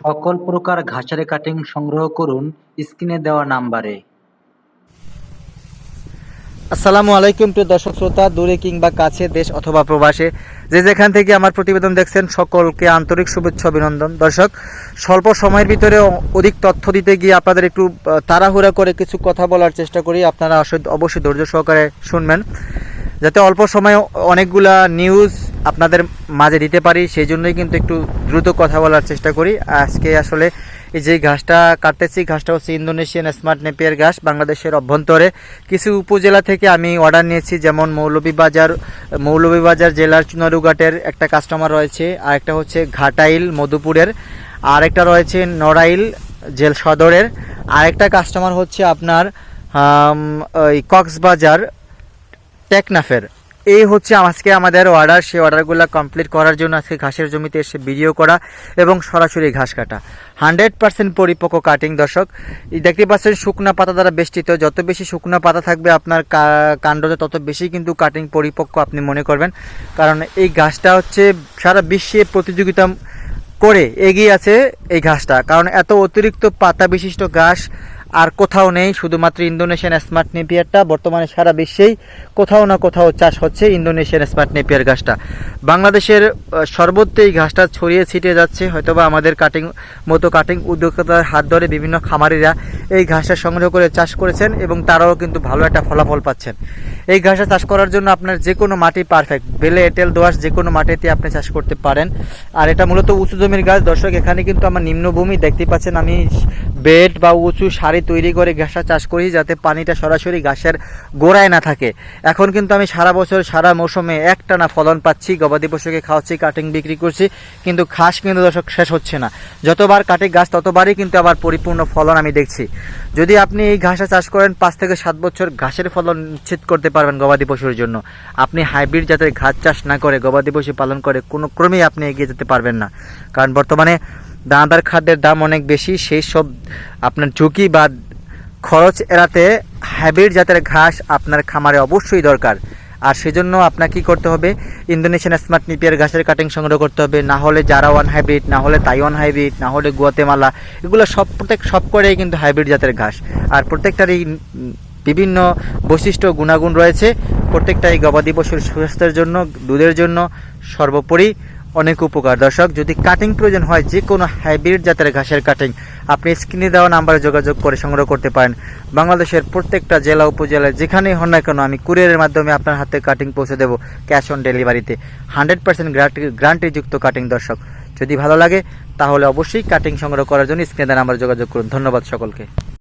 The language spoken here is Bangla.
সকল প্রকার ঘাসের কাটিং সংগ্রহ করুন স্ক্রিনে দেওয়া নাম্বারে। আসসালামু আলাইকুম প্রিয় দর্শক শ্রোতা, দূরে কিংবা কাছে, দেশ অথবা প্রবাসে, যে যেখান থেকে আমার প্রতিবেদন দেখছেন সকলকে আন্তরিক শুভেচ্ছা অভিনন্দন। দর্শক, স্বল্প সময়ের ভিতরে অধিক তথ্য দিতে গিয়ে আপনাদের একটু তাড়াহুড়া করে কিছু কথা বলার চেষ্টা করি। আপনারা অবশ্যই ধৈর্য সহকারে শুনবেন, যাতে অল্প সময়ে অনেকগুলা নিউজ আপনাদের মাঝে দিতে পারি। সেই জন্যই কিন্তু একটু দ্রুত কথা বলার চেষ্টা করি। আজকে আসলে এই যে ঘাসটা কাটতেছি, ঘাসটা হচ্ছে ইন্দোনেশিয়ান স্মার্ট নেপিয়ার ঘাস। বাংলাদেশের অভ্যন্তরে কিছু উপজেলা থেকে আমি অর্ডার নিয়েছি, যেমন মৌলভীবাজার জেলার চুনারুঘাটের একটা কাস্টমার রয়েছে, আর একটা হচ্ছে ঘাটাইল মধুপুরের, আর একটা রয়েছে নড়াইল জেল সদরের, আর একটা কাস্টমার হচ্ছে আপনার ওই কক্সবাজার টেকনাফের। এই হচ্ছে আজকে আমাদের অর্ডার। সেই অর্ডারগুলো কমপ্লিট করার জন্য আজকে ঘাসের জমিতে এসে ভিডিও করা এবং সরাসরি ঘাস কাটা। 100% পরিপক্ক কাটিং। দর্শক, দেখতে পাচ্ছেন শুকনা পাতা দ্বারা বেষ্টিত। যত বেশি শুকনা পাতা থাকবে আপনার কাণ্ডতে, তত বেশি কিন্তু কাটিং পরিপক্ক আপনি মনে করবেন। কারণ এই ঘাসটা হচ্ছে সারা বিশ্বে প্রতিযোগিতা করে এগিয়ে আছে এই ঘাসটা, কারণ এত অতিরিক্ত পাতা বিশিষ্ট ঘাস আর কোথাও নেই। শুধুমাত্র ইন্দোনেশিয়ান স্মার্ট নেপিয়ারটা বর্তমানে সারা বিশ্বেই কোথাও না কোথাও চাষ হচ্ছে। ইন্দোনেশিয়ান স্মার্ট নেপিয়ার ঘাসটা বাংলাদেশের সর্বত্র এই ঘাসটা ছড়িয়ে ছিটিয়ে যাচ্ছে। হয়তোবা আমাদের কাটিং উদ্যোক্তার হাত ধরে বিভিন্ন খামারিরা এই ঘাসটা সংগ্রহ করে চাষ করেছেন এবং তারাও কিন্তু ভালো একটা ফলাফল পাচ্ছেন। এই ঘাসটা চাষ করার জন্য আপনার যে কোনো মাটি পারফেক্ট, বেলে এঁটেল দোআঁশ যে কোনো মাটিতে আপনি চাষ করতে পারেন। আর এটা মূলত উঁচু জমির গাছ। দর্শক, এখানে কিন্তু আমার নিম্নভূমি দেখতে পাচ্ছেন, আমি বেড বা উঁচু সারি তৈরি করে ঘাসটা চাষ করি, যাতে পানিটা সরাসরি ঘাসের গোড়ায় না থাকে। এখন কিন্তু আমি সারা বছর সারা মৌসুমে একটানা ফলন পাচ্ছি, গবাদি পশুকে খাওয়াচ্ছি, কাটিং বিক্রি করছি, কিন্তু ঘাস কিন্তু দর্শক শেষ হচ্ছে না। যতবার কাটি গাছ ততবারই কিন্তু আবার পরিপূর্ণ ফলন আমি দেখছি। যদি আপনি এই ঘাসটা চাষ করেন 5 থেকে 7 বছর ঘাসের ফলন নিশ্চিত করতে পারবেন গবাদি পশুর জন্য। আপনি হাইব্রিড জাতের ঘাস চাষ না করে গবাদি পশু পালন করে কোনো ক্রমেই আপনি এগিয়ে যেতে পারবেন না। কারণ বর্তমানে দানাদার খাদ্যের দাম অনেক বেশি। সেই সব আপনার ঝুঁকি বা খরচ এড়াতে হাইব্রিড জাতের ঘাস আপনার খামারে অবশ্যই দরকার। আর সেজন্য আপনাকে কী করতে হবে, ইন্দোনেশিয়ান স্মার্ট নেপিয়ার ঘাসের কাটিং সংগ্রহ করতে হবে, না হলে জারাওয়ান হাইব্রিড, না হলে তাইওয়ান হাইব্রিড, না হলে গুয়াতেমালা। এগুলো সব করেই কিন্তু হাইব্রিড জাতের ঘাস। আর প্রত্যেকটারই বিভিন্ন বৈশিষ্ট্য গুণাগুণ রয়েছে। প্রত্যেকটাই গবাদি পশুর স্বাস্থ্যের জন্য, দুধের জন্য সর্বোপরি অনেক উপকার। দর্শক, যদি কাটিং প্রয়োজন হয়, যে কোনো হাইব্রিড জাতের ঘাসের কাটিং আপনি স্ক্রিনে দেওয়া নাম্বারে যোগাযোগ করে সংগ্রহ করতে পারেন। বাংলাদেশের প্রত্যেকটা জেলা উপজেলায় যেখানেই হন না কেন আমি কুরিয়ারের মাধ্যমে আপনার হাতে কাটিং পৌঁছে দেবো, ক্যাশ অন ডেলিভারিতে। 100% গ্যারান্টিযুক্ত কাটিং। দর্শক, যদি ভালো লাগে তাহলে অবশ্যই কাটিং সংগ্রহ করার জন্য স্ক্রিনে দেওয়া নাম্বারে যোগাযোগ করুন। ধন্যবাদ সকলকে।